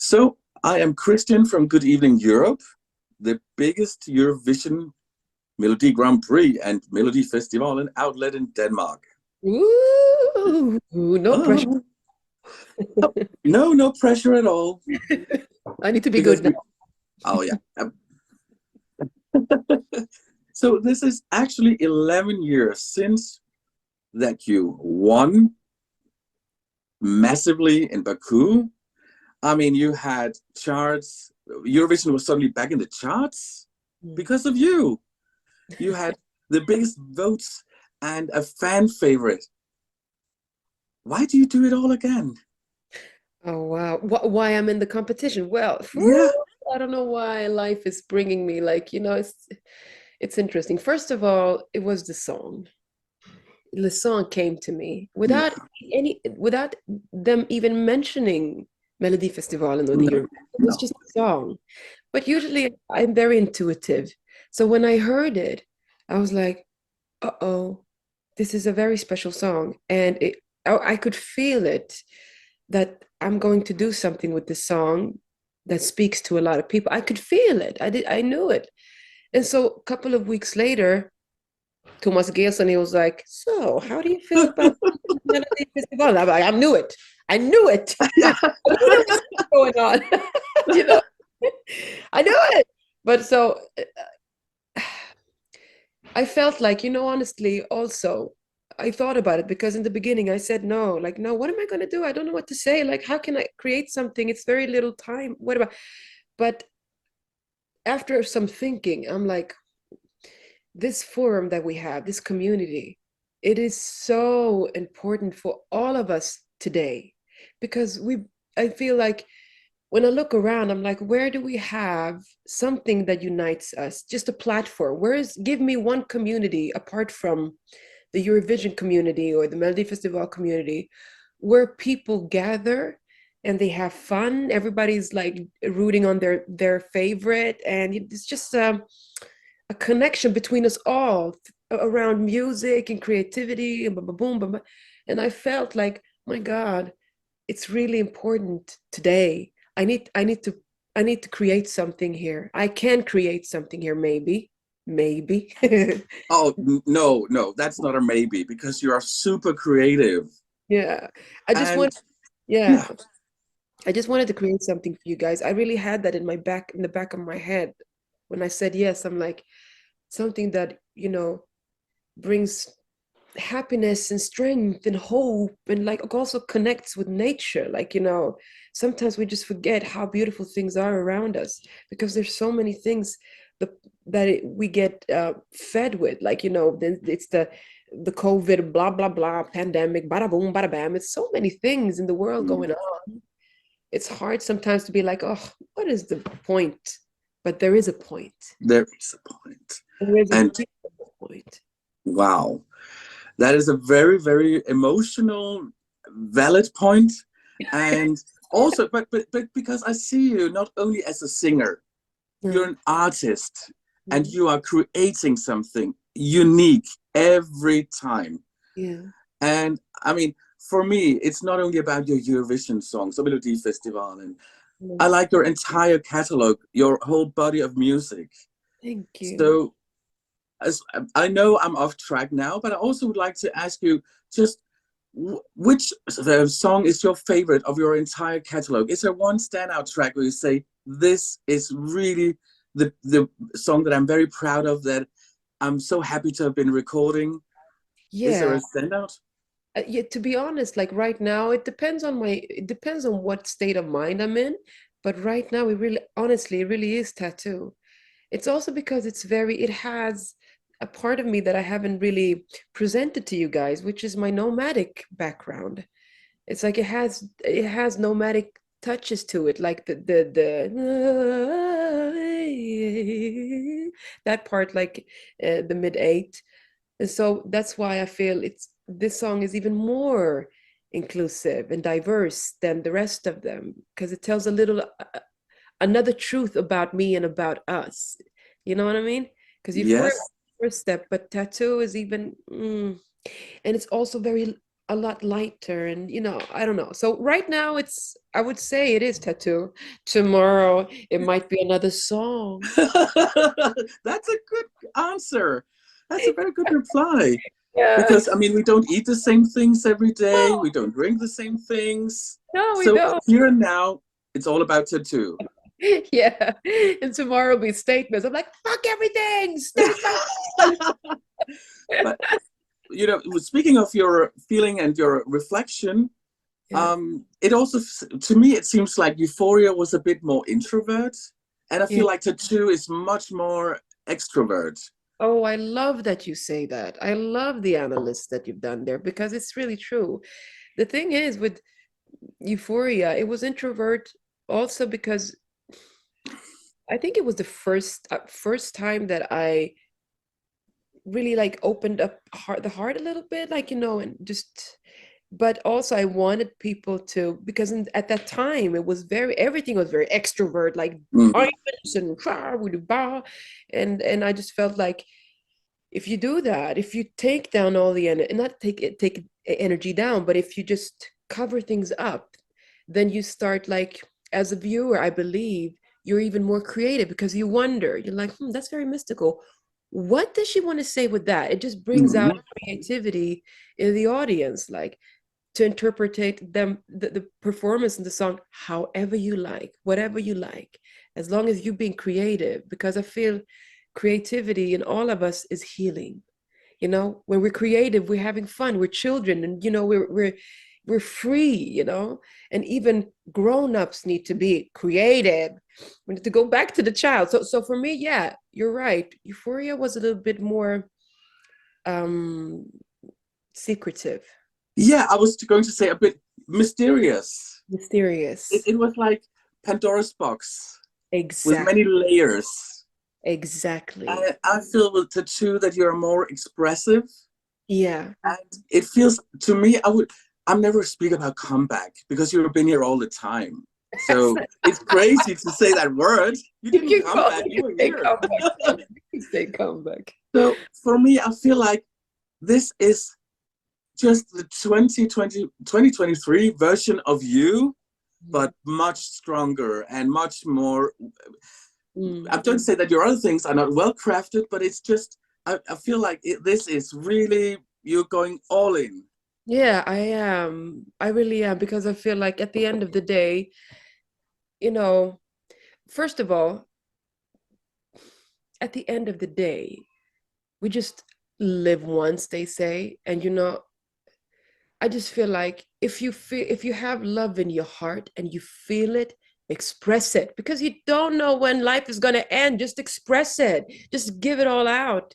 So I am Christian from Good Evening Europe, the biggest Eurovision Melodi Grand Prix and Melodifestivalen outlet in Denmark. Ooh, no pressure. Oh, no, no pressure at all. I need to be Because good now. we, oh yeah. So this is actually 11 years since that you won massively in Baku. I mean, you had charts. Eurovision was suddenly back in the charts because of you. You had the biggest votes and a fan favorite. Why do you do it all again? Oh wow. Why I'm in the competition? Well, Yeah. I don't know why life is bringing me like, it's interesting. First of all, it was the song. The song came to me Yeah. without them even mentioning Melodifestivalen or the No, Eurovision. It was no. just a song. But usually I'm very intuitive. So when I heard it, I was like, uh-oh, this is a very special song. And I could feel it that I'm going to do something with this song that speaks to a lot of people. I could feel it. I knew it. And so a couple of weeks later, Thomas Gesson, he was like, so how do you feel about Melody Festival? I'm like, I knew it. I knew it. I knew there was something going on. you know, I knew it. But so I felt like, honestly, also, I thought about it because in the beginning I said no, like, no, what am I going to do? I don't know what to say. Like, how can I create something? It's very little time. What about? But after some thinking, I'm like, this forum that we have, this community, it is so important for all of us today because I feel like when I look around, I'm like, where do we have something that unites us? Just a platform. Give me one community apart from the Eurovision community or the Melody Festival community where people gather and they have fun. Everybody's like rooting on their favorite, and it's just a connection between us all around music and creativity and boom, boom. And I felt like, my God, it's really important today. I need to create something here. I can create something here, maybe. Oh, no, no, that's not a maybe because you are super creative. Yeah. I just And want, yeah, yeah, I just wanted to create something for you guys. I really had that in the back of my head when I said yes. I'm like, something that, brings happiness and strength and hope and like also connects with nature. Like, sometimes we just forget how beautiful things are around us because there's so many things that we get fed with. Like, then it's the COVID, blah, blah, blah, pandemic, bada boom, bada bam. It's so many things in the world going on. It's hard sometimes to be like, oh, what is the point? But there is a point. there is a point. There is a And beautiful point. wow, that is a very, very emotional, valid point. And also, but because I see you not only as a singer, you're Mm, an artist and mm, you are creating something unique every time. yeah. And I mean, for me, it's not only about your Eurovision songs, Melodifestivalen, and I Mm. like your entire catalog, your whole body of music. Thank you. So as I know I'm off track now, but I also would like to ask you just which song is your favorite of your entire catalog? Is there one standout track where you say this is really the song that I'm very proud of, that I'm so happy to have been recording? Is there Yeah. a standout? Yeah, to be honest, like right now, it depends on what state of mind I'm in. But right now, honestly, it really is tattoo. It's also because it has a part of me that I haven't really presented to you guys, which is my nomadic background. It's like it has nomadic touches to it, like the that part, like the mid eight. And so that's why I feel this song is even more inclusive and diverse than the rest of them because it tells a little another truth about me and about us. You know what I mean? Because Euphoria Yes. was the first step, but Tattoo is even and it's also very a lot lighter, and I don't know. So right now I would say it is Tattoo. Tomorrow it might be another song. That's a good answer. That's a very good reply. Yeah. Because I mean, we don't eat the same things every day. No, We don't drink the same things. no, we So don't. here and now, it's all about Tattoo. Yeah. And tomorrow will be statements. I'm like, fuck everything. Stay fuck. But speaking of your feeling and your reflection, Yeah. it also, to me, it seems like Euphoria was a bit more introvert, and I Yeah. feel like Tattoo is much more extrovert. Oh, I love that you say that. I love the analysis that you've done there because it's really true. The thing is with Euphoria, it was introvert also because I think it was the first time that I really like opened up the heart a little bit, like and just. But also I wanted people to, because at that time it was everything was very extrovert, like Mhm. diamonds and and I just felt like if you do that, if you take down all the energy, not take energy down, but if you just cover things up, then you start like, as a viewer, I believe you're even more creative because you wonder, you're like, that's very mystical. What does she want to say with that? It just brings out Mhm. creativity in the audience, like to interpret the performance in the song however you like, whatever you like, as long as you're being creative, because I feel creativity in all of us is healing. When we're creative, we're having fun, we're children, and we're free, and even grown-ups need to be creative. We need to go back to the child. So for me, yeah, you're right, Euphoria was a little bit more um secretive, Yeah, I was going to say a bit mysterious. mysterious. It was like Pandora's box with Exactly. many layers. Exactly. I feel with Tattoo that you're more expressive, Yeah. and it feels to me I'm never speak about comeback because you've been here all the time. So it's crazy to say that word. You You didn't can come call, back, you you can were say here. comeback. You can say comeback. So for me, I feel like this is just the 2023 version of you, Mm. but much stronger and much more. I Mm. don't say that your other things are not well crafted, but it's just, I feel like this is really, you're going all in. Yeah, I am. I really am, because I feel like at the end of the day, you know, first of all, at the end of the day, we just live once, they say. And I just feel like if you have love in your heart and you feel it, express it, because you don't know when life is going to end. Just express it. Just give it all out.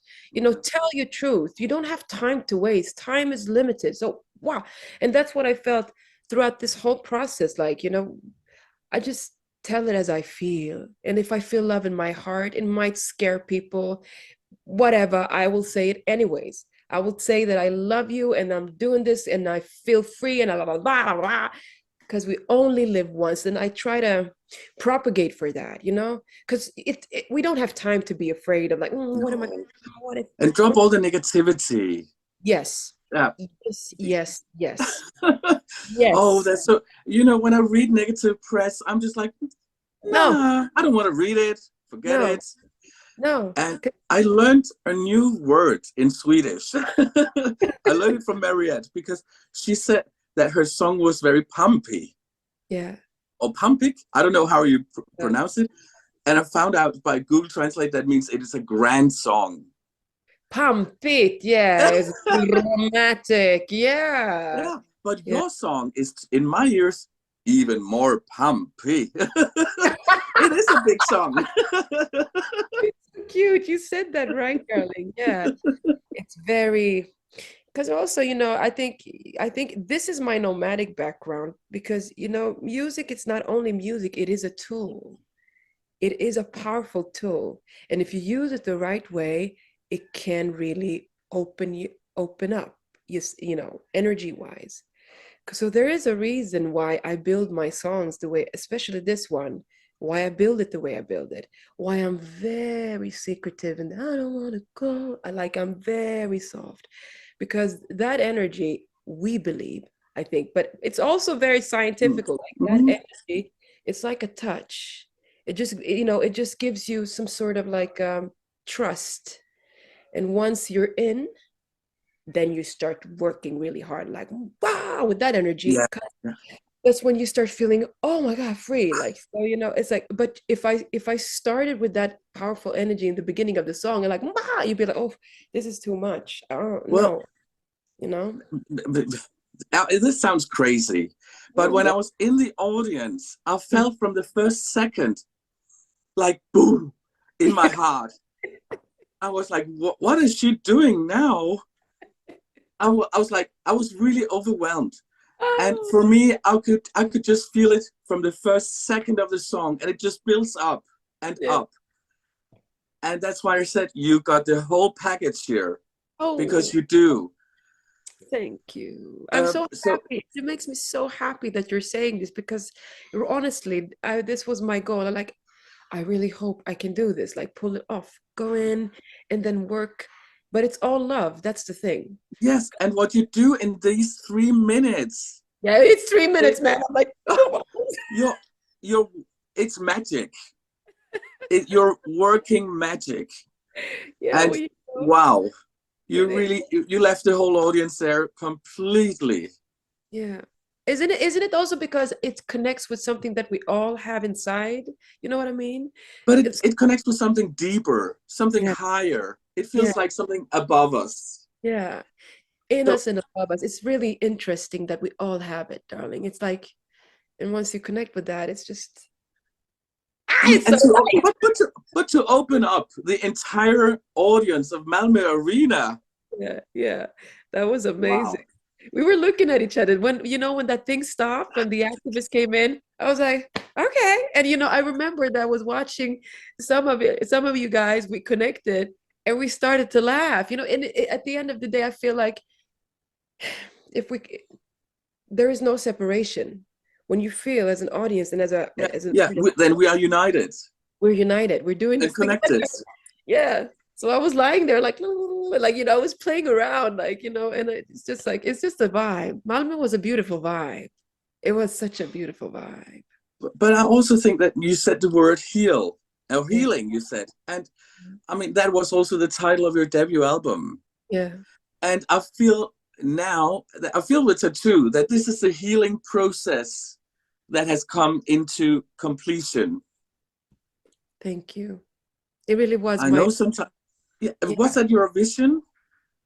Tell your truth. You don't have time to waste. Time is limited. So, wow. And that's what I felt throughout this whole process. Like, I just tell it as I feel. And if I feel love in my heart, it might scare people, whatever, I will say it anyways. I will say that I love you and I'm doing this and I feel free and blah, blah, blah, blah, because we only live once. And I try to propagate for that, because we don't have time to be afraid of like, what am I going No. to do? What if, And drop all the negativity. yes, Yeah. yes, yes, yes, yes. Oh, that's so, when I read negative press, I'm just like, No, nah, I don't want to read it. Forget no, it. no. And I learned a new word in Swedish. I learned it from Mariette because she said that her song was very pumpy Yeah. or pumpic. I don't know how you Yeah. pronounce it. And I found out by Google Translate that means it is a grand song. Pump it, yeah. It's dramatic, yeah. Yeah, but Yeah. your song is, in my ears, even more pumpy. It is a big song. It's so cute. You said that right, darling. Yeah. It's very, because also, I think this is my nomadic background, because, music, it's not only music, it is a tool. It is a powerful tool. And if you use it the right way, it can really open up, energy wise. So there is a reason why I build my songs the way, especially this one, why I build it the way I build it, why I'm very secretive and I don't want to go. I'm very soft, because that energy we believe, I think. But it's also very scientific. Like that Mm-hmm. energy, it's like a touch. It just, it just gives you some sort of like trust. And once you're in, then you start working really hard, like wow, with that energy. Yeah. Yeah. That's when you start feeling, oh my God, free. Like, so, it's like, but if I started with that powerful energy in the beginning of the song, and like, you'd be like, oh, this is too much. I don't Well, know, you know? this sounds crazy, but when I was in the audience, I felt from the first second, like boom, in my heart. I was like, what is she doing now? I was like, I was really overwhelmed. And Oh, for me, I could just feel it from the first second of the song, and it just builds up and yeah. up. And that's why I said you got the whole package here, because Oh, you do. thank you. I'm so So happy. It makes me so happy that you're saying this because honestly, this was my goal. I really hope I can do this, like pull it off, go in and then work. But it's all love. That's the thing. yes, and what you do in these 3 minutes, Yeah, it's 3 minutes, it, man. I'm like, you're, you're, it's magic. You're working magic, yeah, and well, wow, you it is. really you left the whole audience there completely. Yeah. Isn't it also because it connects with something that we all have inside? You know what I mean? But it, It's it connects with something deeper, something yeah, higher. It yeah, feels like something above us. yeah. In So us and above us. It's really interesting that we all have it, darling. It's like, and once you connect with that, it's just it's so and to nice. but to open up the entire audience of Malmö Arena. Yeah, yeah. That was amazing. Wow. We were looking at each other when when that thing stopped, when the activist came in. I was like, okay. And I remember that I was watching some of you guys. We connected and we started to laugh. And at the end of the day, I feel like if we there is no separation when you feel as an audience and Yeah, as an yeah. artist. Then we are united We're united. We're doing and this together. connected. Yeah. So I was lying there like I was playing around and it's just like it's just a vibe. Malmö was a beautiful vibe. It was such a beautiful vibe. But I also think that you said the word heal or Yeah. healing. You said, and I mean that was also the title of your debut album. Yeah. And I feel now that I feel with Tattoo that this is a healing process that has come into completion. Thank you. It really was I my know sometimes. Yeah, was yeah. that your vision?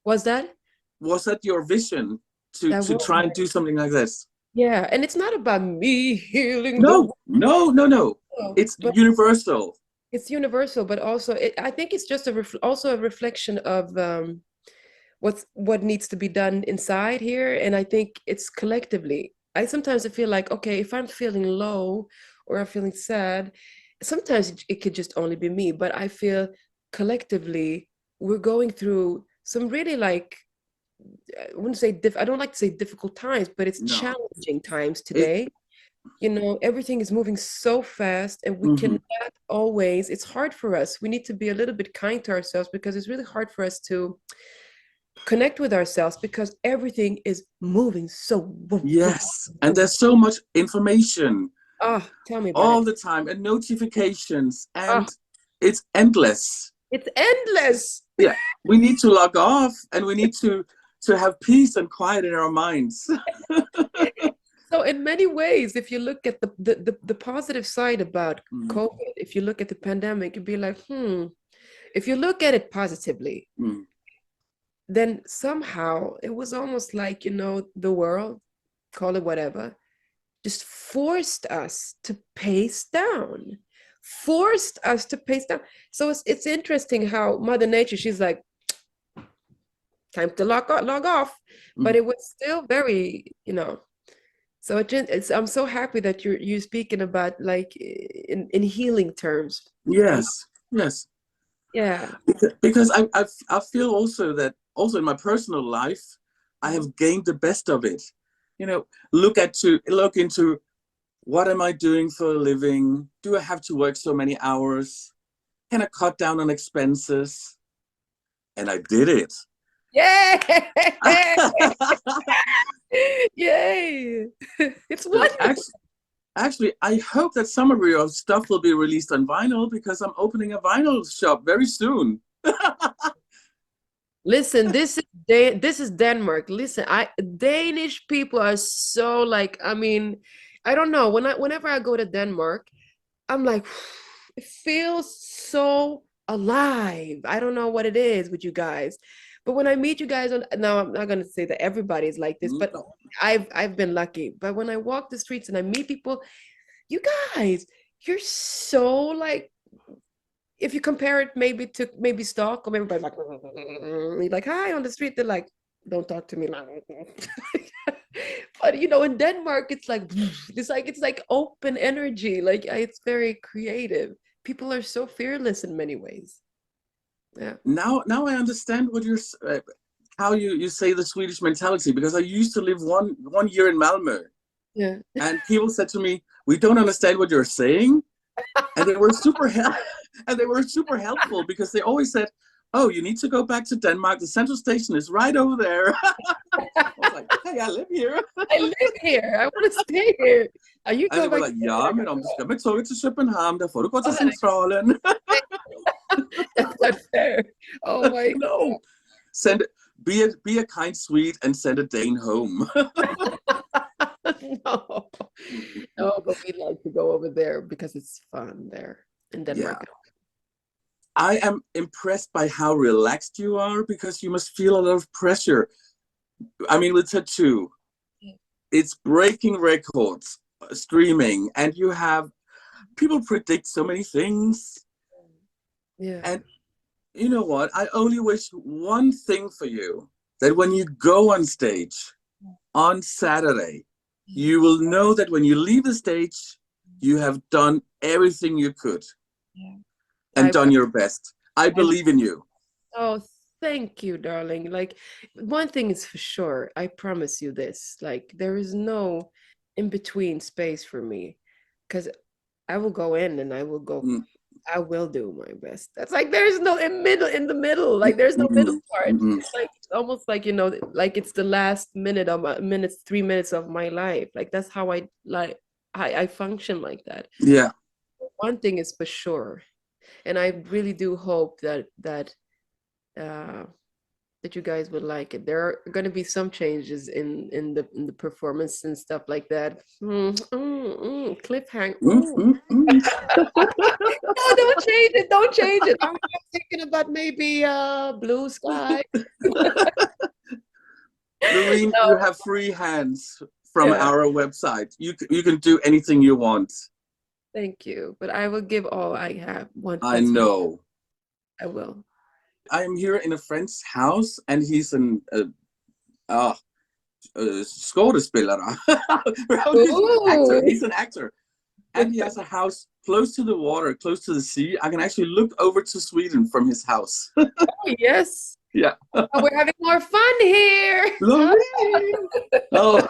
Was that? Was that your vision to That was try my and do something like this? yeah. And it's not about me healing the No, no, no, no. world, It's but universal. it's universal, but also I think it's just also a reflection of what needs to be done inside here. And I think it's collectively. I sometimes I feel like, okay, if I'm feeling low or I'm feeling sad, sometimes it could just only be me, but I feel collectively we're going through some really like I wouldn't say I don't like to say difficult times, but it's No, challenging times it. today. Everything is moving so fast and we Mhm. cannot always, it's hard for us. We need to be a little bit kind to ourselves because it's really hard for us to connect with ourselves because everything is moving so boom, boom, Yes, and boom. there's so much information Ah, tell me about all it. the time and notifications, Ah, and it's endless. it's endless. Yeah, we need to log off, and we need to have peace and quiet in our minds. So in many ways, if you look at the positive side about Mm, COVID, if you look at the pandemic, you'd be like, if you look at it positively, mm. then somehow it was almost like, the world, call it whatever, just forced us to pace down, forced us to pace down. So it's interesting how Mother Nature, she's like, time to log off, but Mm. it was still very, so I'm so happy that you're speaking about like in healing terms. Yes, yes. Yeah. Because I feel also that also in my personal life, I have gained the best of it. Look into what am I doing for a living? Do I have to work so many hours? Can I cut down on expenses? And I did it. Yeah. Yay! It's So wonderful. actually, I hope that some of your stuff will be released on vinyl because I'm opening a vinyl shop very soon. Listen, this is Denmark. Listen, I Danish people are so like, I mean, I don't know. Whenever I go to Denmark, I'm like, it feels so alive. I don't know what it is with you guys. But when I meet you guys on, now I'm not gonna say that everybody's like this, but No. I've been lucky. But when I walk the streets and I meet people, you guys, you're so like, if you compare it maybe to maybe Stockholm, everybody's like, you're like, hi on the street, they're like, don't talk to me. But you know, in Denmark, it's like open energy. Like it's very creative. People are so fearless in many ways. Yeah. Now I understand what you're how you say the Swedish mentality, because I used to live one year in Malmö, Yeah. and people said to me, "We don't understand what you're saying," and they were and they were super helpful because they always said, "Oh, you need to go back to Denmark. The central station is right over there." I was like, "Hey, I live here." I live here. I want to stay here. You And go they were back like, to "Ja, men om du ska med tåget till Köpenhamn, där får du gå till Denmark. centralen." That's not fair. Oh my No, send be a kind Swede and send a Dane home. no. No, but we like to go over there because it's fun there in Yeah. Denmark. I am impressed by how relaxed you are, because you must feel a lot of pressure. I mean, with tattoo, it's breaking records, streaming, and you have people predict so many things. Yeah. And you know what? I only wish one thing for you, that when you go on stage on Saturday, you will know that when you leave the stage, you have done everything you could Yeah. and done your best. I I believe in you. Oh, thank you, darling. Like, one thing is for sure, I promise you this. Like, there is no in between space for me because I will go in and Mm, I will do my best. That's like there's no in the middle. Like there's no middle mm, part. mm. It's like almost like, you know, like it's the last minute of my minutes, 3 minutes of my life. Like that's how I function like that. Yeah. One thing is for sure, and I really do hope uh that you guys would like it. There are going to be some changes in the performance and stuff like that. Cliffhanger. Mm, mm, mm. No, don't change it. Don't change it. I'm thinking about maybe blue sky. Loreen, No, you have free hands from yeah, our website. You can do anything you want. thank you. But I will give all I have. One, I that's know. I will. I'm here in a friend's house, and he's uh, skådespelare. He's an actor. Ooh. He's an actor, and he has a house close to the water, close to the sea. I can actually look over to Sweden from his house. Yes. Yeah. Oh, we're having more fun here. Loreen. Oh.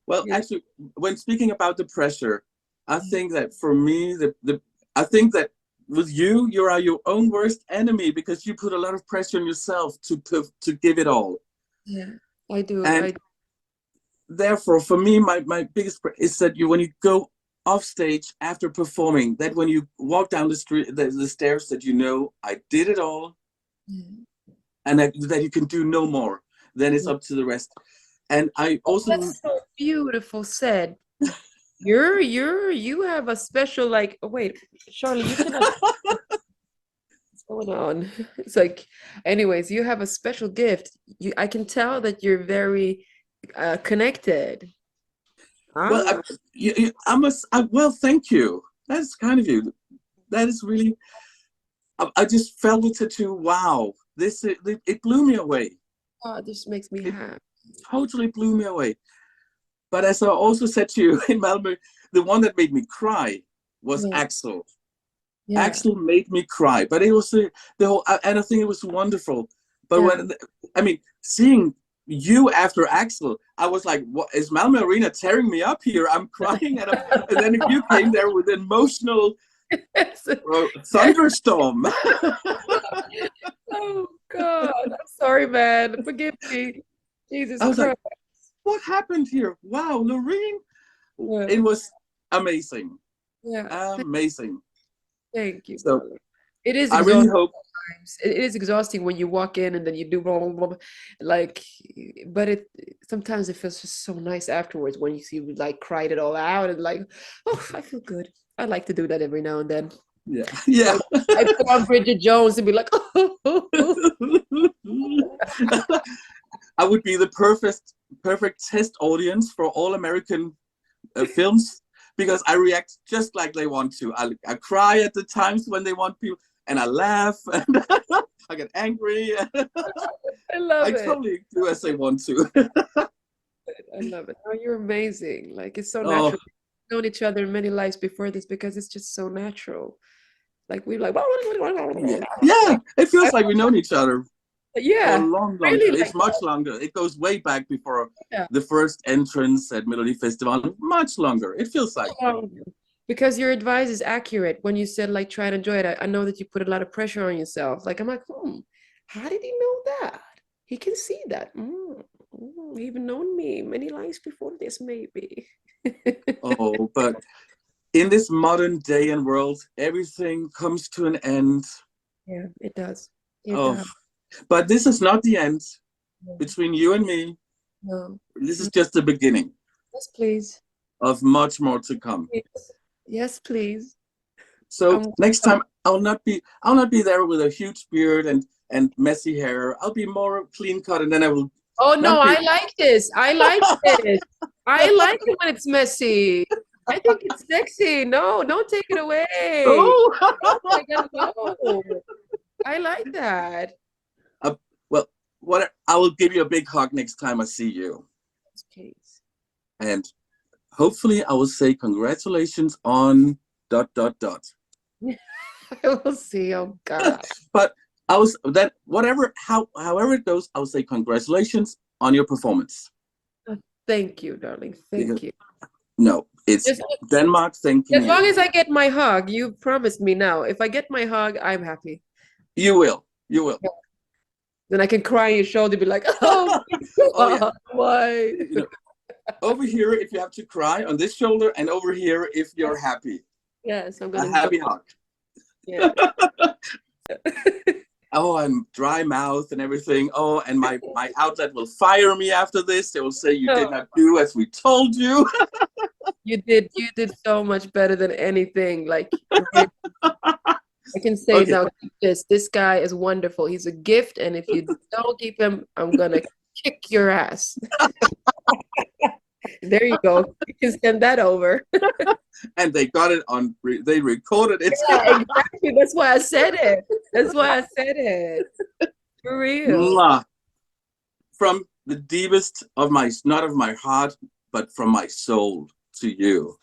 Well, Yeah. actually, when speaking about the pressure, I think that for me, I think that with you, you are your own worst enemy, because you put a lot of pressure on yourself to give it all. Yeah, I do. And therefore, for me, my biggest is that when you go off stage after performing, that when you walk down the street, the stairs, that you know, I did it all, and that you can do no more. Then it's up to the rest. And I also, That's so beautiful said. You have a special like, oh, wait, Charlie, you cannot what's going on? It's like, anyways, you have a special gift. I can tell that you're very connected. well, Ah, well, thank you. That's kind of you. That is really, I just felt the tattoo. Wow, it blew me away. oh, this makes me It happy. totally blew me away. But as I also said to you in Malmö, the one that made me cry was Yeah, Axel. yeah, Axel made me cry, but it was the whole, and I think it was wonderful. But yeah. when, I mean, seeing you after Axel, I was like, "What is Malmö Arena tearing me up here? I'm crying," and then you came there with emotional Yes, yes. thunderstorm. Oh God, I'm sorry, man. Forgive me. Jesus I was like, Christ. what happened here? Wow, Loreen, Yeah. it was amazing, Yeah. amazing. Thank you, So darling. It is I really exhausting hope. sometimes. It is exhausting when you walk in and then you do blah, blah, blah, like, but it sometimes it feels just so nice afterwards when you see like cried it all out and like, oh, I feel good. I like to do that every now and then. Yeah, yeah. Like, I put on Bridget Jones and be like, oh, I would be the perfect test audience for all American films because I react just like they want to. I cry at the times when they want people, and I laugh, and I get angry. I love I it. totally do as they want to. I love it. Oh, you're amazing. Like it's so Oh, natural. We've known each other in many lives before this because it's just so natural. Like we like, yeah, yeah. It I, feels like we've known each other for a yeah, long, long time. really like It's much longer. It goes way back before yeah. the first entrance at Melodifestivalen. Much longer. It feels like. Because your advice is accurate when you said like try and enjoy it. I know that you put a lot of pressure on yourself. Like I'm like, how did he know that? He can see that. He even known me many lives before this, maybe. Oh, but in this modern day and world, everything comes to an end. Yeah, it does. It Oh, does. but this is not the end No, between you and me. no. This is just the beginning Yes, please. of much more to come. Yes, yes, please. So Um, next time I'll not be there with a huge beard and messy hair. I'll be more clean cut, and then I will oh no, not be. I like this. I like this. I like it when it's messy. I think it's sexy. No, don't take it away. Oh Oh, my God, no. I like that. uh, well, what I will give you a big hug next time I see you, Yes, please. and hopefully I will say congratulations on dot dot dot. I will see. Oh God. But I was that however it goes, I will say congratulations on your performance. Thank you, darling. Because Thank you. no, it's Just Denmark thanking as long you. as I get my hug, you promised me now. If I get my hug, I'm happy. You will. You will. Then I can cry on your shoulder, be like, oh Oh yeah. why? You know, over here if you have to cry on this shoulder, and over here if you're happy. Yes, I'm A gonna enjoy. happy hug. Yeah. Oh, I'm dry mouth and everything. Oh, and my outlet will fire me after this. They will say you did not do as we told you. You did so much better than anything. Like really, I can say Okay. now, keep this. This guy is wonderful. He's a gift, and if you don't keep him, I'm gonna kick your ass. There you go. You can send that over. And they got it on. They recorded it. Yeah, exactly. That's why I said it. That's why I said it. For real. Mwah. From the deepest of my, not of my heart, but from my soul to you.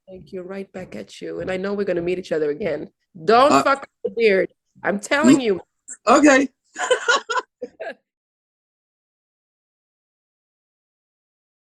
Thank you. Right back at you. And I know we're gonna meet each other again. Don't Uh, fuck with the beard. I'm telling you. okay.